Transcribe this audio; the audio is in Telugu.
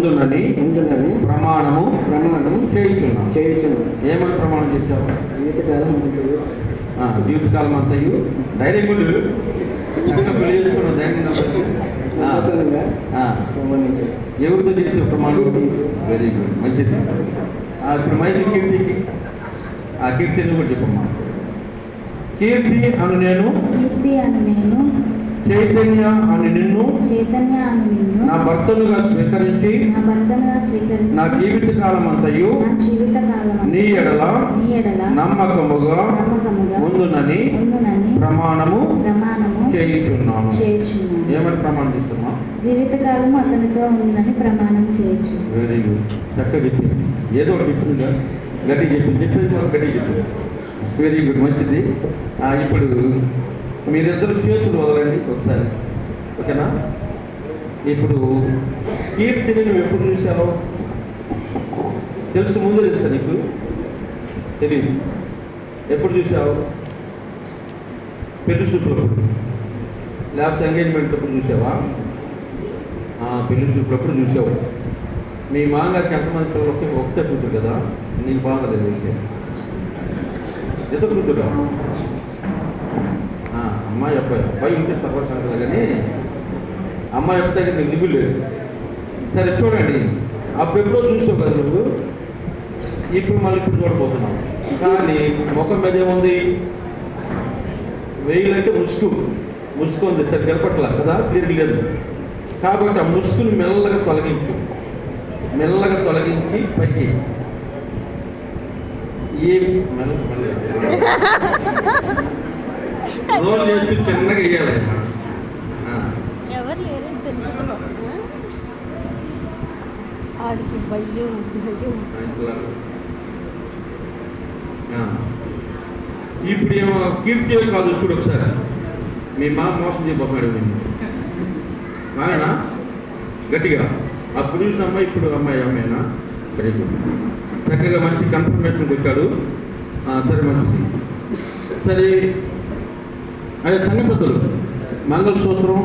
ఉండునని ప్రమాణము చేయుచున్నాను. ఏమని ప్రమాణం చేశావు? జీవితకాలం అంతయు ధైర్యం గుడి చక్కగా పెళ్లి చేసుకున్న ధైర్యం ఎవరితో చేసే ప్రమాణం? వెరీ గుడ్, మంచిది. ఇప్పుడు మైకి కీర్తికి ఆ కీర్తిని కూడా చెప్పమ్మా. కీర్తి అను నేను చైతన్య అని నిన్ను నా భర్తనుగా స్వీకరించి నా జీవిత కాలం అంతయు నీ ఎడల నమ్మకముగా ఉండునని ప్రమాణము చేయుచున్నాను. ఏమని ప్రమాణం చేస్తున్నా? జీవితకాలం అతనితో ఉందని ప్రమాణం చేయొచ్చు. వెరీ గుడ్, చక్కగా చెప్పింది. ఏదో ఒకటి చెప్పిందిగా, గట్టి చెప్పింది. చెప్పేది మాకు గట్టి చెప్పింది. వెరీ గుడ్, మంచిది. ఇప్పుడు మీరిద్దరు చేతులు వదలండి ఒకసారి, ఓకేనా? ఇప్పుడు కీర్తిని నువ్వు ఎప్పుడు చూసావు? తెలుసు, ముందే తెలుసా నీకు? తెలియదు. ఎప్పుడు చూసావు? పెళ్లి చూపులప్పుడు, లేకపోతే ఎంగేజ్మెంట్ అప్పుడు చూసావా? పెళ్లి చూపులప్పుడు చూసావు. మీ మామగారికి ఎంతమంది పిల్లలు? ఒకటే కూతురు కదా, నీకు బాధ లేదు. అయితే ఇద్దరు కూతురు, అమ్మాయి అబ్బాయి ఉంటే తర్వాత సంగతి, కానీ అమ్మాయి అబ్బాయి నీకు దిగులు లేదు. సరే చూడండి, అప్పుడెప్పుడో చూసావు కదా నువ్వు, ఇప్పుడు మళ్ళీ ఇప్పుడు చూడబోతున్నావు. కానీ ముఖం మీద ఏముంది? వేయాలంటే ముసుగు ఉంది, సరే గడపట్ల కదా, క్లియర్గా లేదు. కాబట్టి ఆ ముసుగుని మెల్లగా తొలగించి పైకి రోల్ చేస్తూ చిన్నగా వేయాలి. ఇప్పుడు ఏమో కీర్తి కాదు, చూడు ఒకసారి. మీ మామ మోసం చేయబోతున్నాడు మేము, ఆయన గట్టిగా. అప్పుడు చూసిన అమ్మాయి ఇప్పుడు అమ్మాయినా? వెరీ గుడ్, చక్కగా మంచి కన్ఫర్మేషన్ కొట్టాడు. సరే, మంచిది. సరే, అదే సంగపత్తులు, మంగళసూత్రం